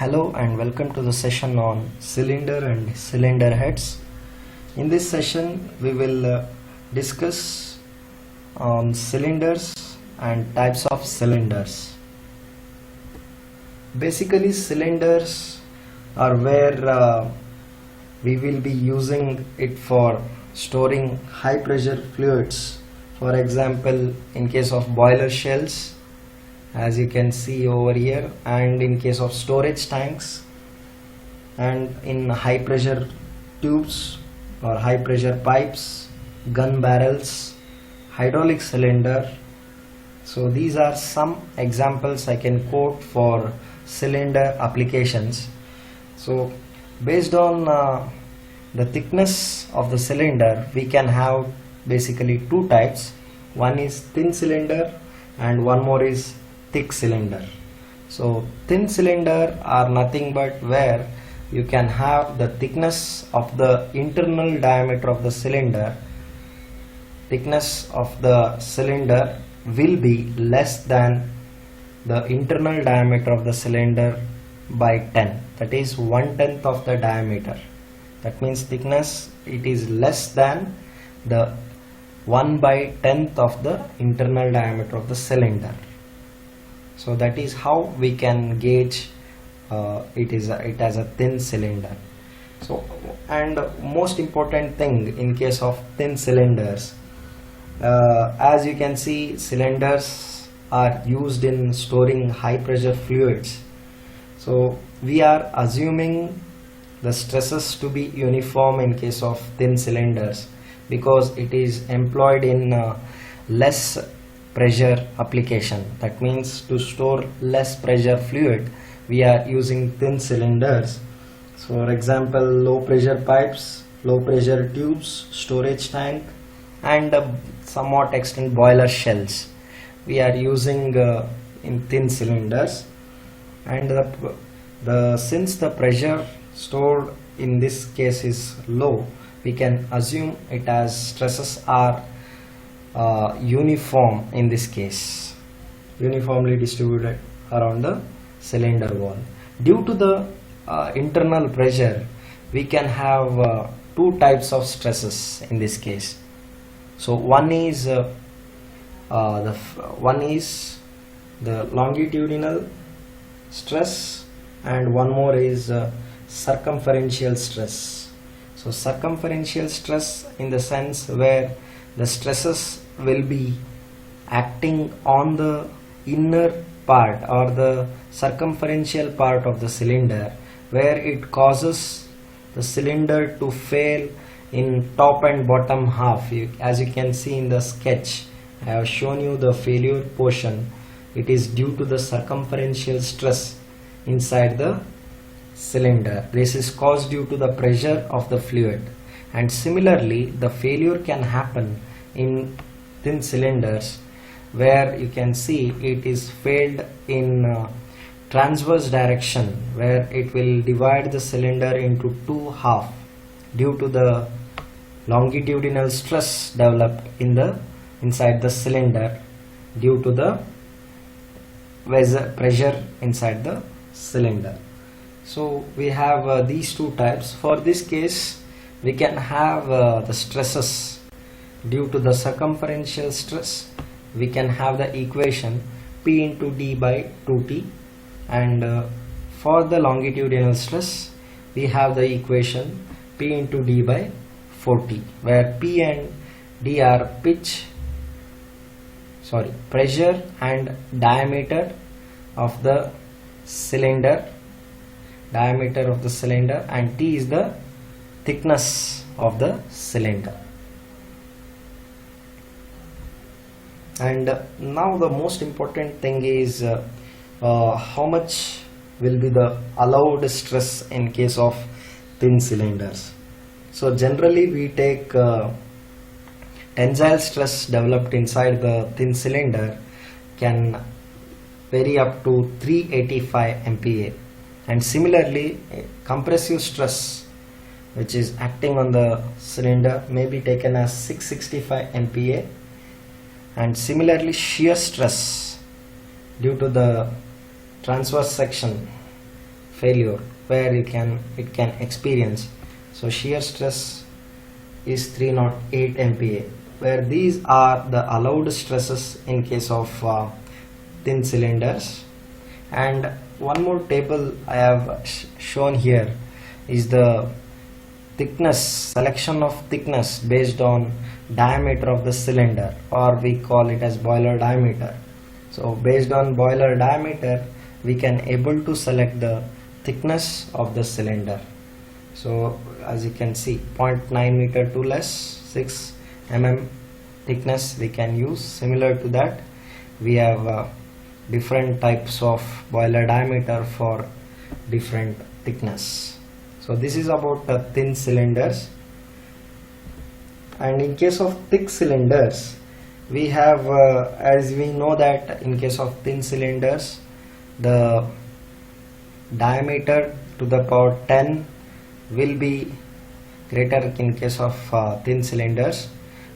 Hello and welcome to the session on cylinder and cylinder heads. In this session we will discuss on cylinders and types of cylinders. Basically cylinders are where we will be using it for storing high pressure fluids. For example, in case of boiler shells, as you can see over here, and in case of storage tanks, and in high pressure tubes or high pressure pipes, gun barrels, hydraulic cylinder. So these are some examples I can quote for cylinder applications. So based on the thickness of the cylinder, we can have basically two types. One is thin cylinder and one more is thick cylinder. So thin cylinder are nothing but where you can have the thickness of the internal diameter of the cylinder. Thickness of the cylinder will be less than the internal diameter of the cylinder by 10. That is 1/10 of the diameter. That means thickness, it is less than the 1/10 of the internal diameter of the cylinder. So that is how we can gauge it as a thin cylinder. So, and most important thing in case of thin cylinders, as you can see, cylinders are used in storing high pressure fluids. So we are assuming the stresses to be uniform in case of thin cylinders because it is employed in less pressure application. That means to store less pressure fluid we are using thin cylinders. So for example, low pressure pipes, low pressure tubes, storage tank, and somewhat extent boiler shells we are using in thin cylinders. And since the pressure stored in this case is low, we can assume it as stresses are uniform in this case, uniformly distributed around the cylinder wall. Due to the internal pressure, we can have two types of stresses in this case. So one is the longitudinal stress and one more is circumferential stress. So circumferential stress in the sense where the stresses will be acting on the inner part or the circumferential part of the cylinder, where it causes the cylinder to fail in top and bottom half. As you can see in the sketch, I have shown you the failure portion. It is due to the circumferential stress inside the cylinder. This is caused due to the pressure of the fluid. And similarly, the failure can happen in thin cylinders where you can see it is failed in transverse direction, where it will divide the cylinder into two halves due to the longitudinal stress developed inside the cylinder due to the pressure inside the cylinder. So we have these two types. For this case, we can have the stresses due to the circumferential stress. We can have the equation P into D by 2T, and for the longitudinal stress we have the equation P into D by 4T, where P and D are pressure and diameter of the cylinder, and T is the thickness of the cylinder. And now the most important thing is how much will be the allowed stress in case of thin cylinders. So generally we take tensile stress developed inside the thin cylinder can vary up to 385 MPa, and similarly compressive stress which is acting on the cylinder may be taken as 665 MPa, and similarly shear stress due to the transverse section failure where it can experience. So shear stress is 308 MPa, where these are the allowed stresses in case of thin cylinders. And one more table I have shown here is the thickness, selection of thickness based on diameter of the cylinder, or we call it as boiler diameter. So based on boiler diameter we can able to select the thickness of the cylinder. So as you can see, 0.9 meter to less, 6 mm thickness we can use. Similar to that, we have different types of boiler diameter for different thickness. So this is about thin cylinders. And in case of thick cylinders, we have as we know that in case of thin cylinders, the diameter to the power 10 will be greater in case of thin cylinders,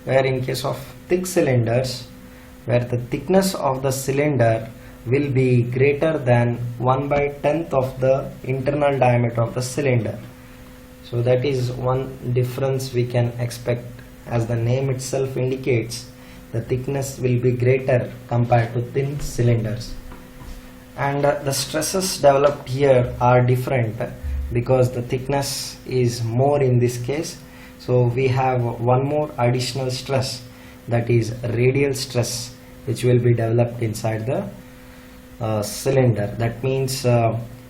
where in case of thick cylinders, where the thickness of the cylinder will be greater than 1/10th of the internal diameter of the cylinder. So that is one difference we can expect. As the name itself indicates, the thickness will be greater compared to thin cylinders. And the stresses developed here are different because the thickness is more in this case. So we have one more additional stress, that is radial stress, which will be developed inside the cylinder. That means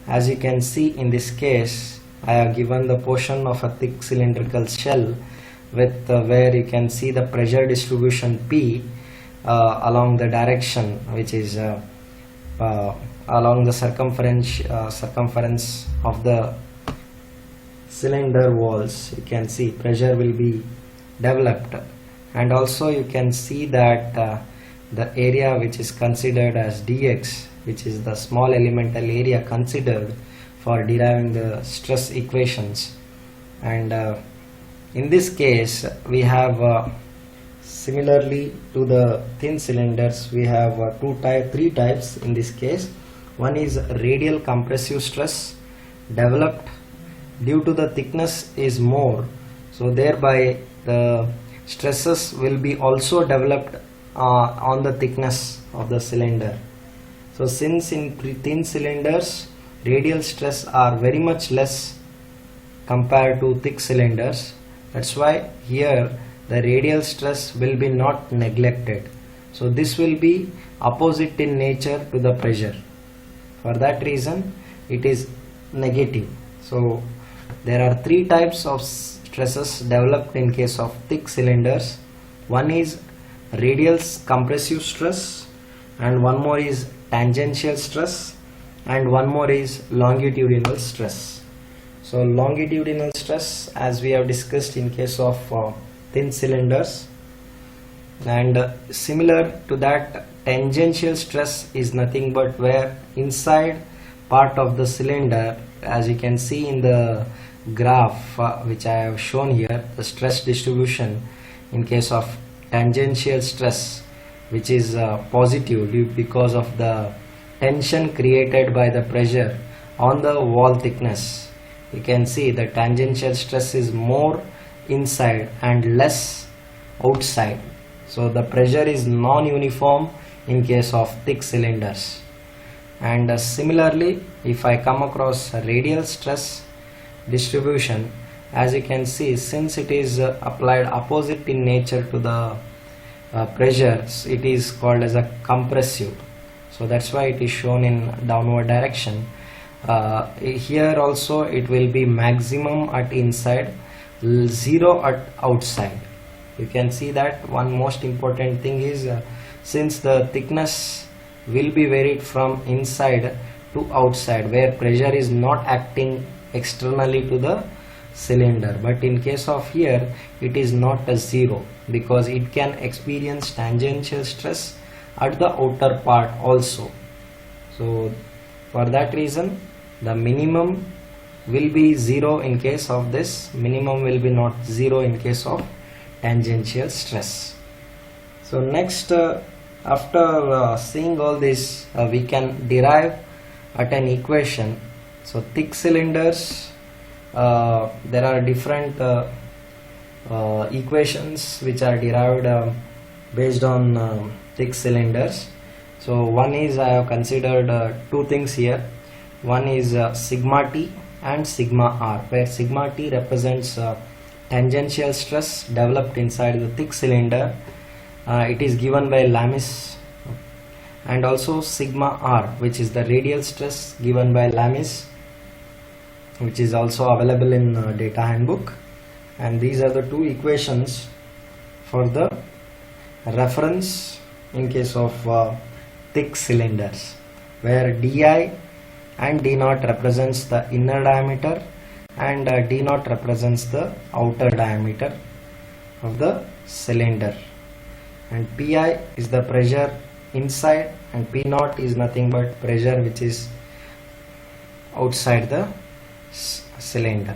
as you can see in this case, I have given the portion of a thick cylindrical shell with where you can see the pressure distribution P along the direction, which is along the circumference of the cylinder walls. You can see pressure will be developed, and also you can see that the area which is considered as dx, which is the small elemental area considered for deriving the stress equations. And in this case we have similarly to the thin cylinders, we have three types in this case. One is radial compressive stress developed due to the thickness is more, so thereby the stresses will be also developed on the thickness of the cylinder. So since in thin cylinders radial stress are very much less compared to thick cylinders, that's why here the radial stress will be not neglected. So this will be opposite in nature to the pressure. For that reason it is negative. So there are three types of stresses developed in case of thick cylinders. One is radial compressive stress, and one more is tangential stress, and one more is longitudinal stress. So longitudinal stress, as we have discussed in case of thin cylinders, and similar to that, tangential stress is nothing but where inside part of the cylinder, as you can see in the graph which I have shown here, the stress distribution in case of tangential stress, which is positive because of the tension created by the pressure on the wall thickness. You can see the tangential stress is more inside and less outside. So the pressure is non-uniform in case of thick cylinders. And similarly, if I come across radial stress distribution, as you can see, since it is applied opposite in nature to the pressure, it is called as a compressive. So that's why it is shown in downward direction. Here also it will be maximum at inside, zero at outside. You can see that one most important thing is since the thickness will be varied from inside to outside, where pressure is not acting externally to the cylinder, but in case of here it is not a zero because it can experience tangential stress at the outer part also. So for that reason the minimum will be zero in case of this, minimum will be not zero in case of tangential stress. So next after seeing all this, we can derive at an equation So thick cylinders, there are different equations which are derived based on thick cylinders. So one is, I have considered two things here. One is sigma T and sigma R, where sigma T represents tangential stress developed inside the thick cylinder. It is given by Lamis, and also sigma R, which is the radial stress given by Lamis, which is also available in data handbook. And these are the two equations for the reference in case of thick cylinders, where di and d naught represents the inner diameter and d naught represents the outer diameter of the cylinder, and pi is the pressure inside and p naught is nothing but pressure which is outside the cylinder.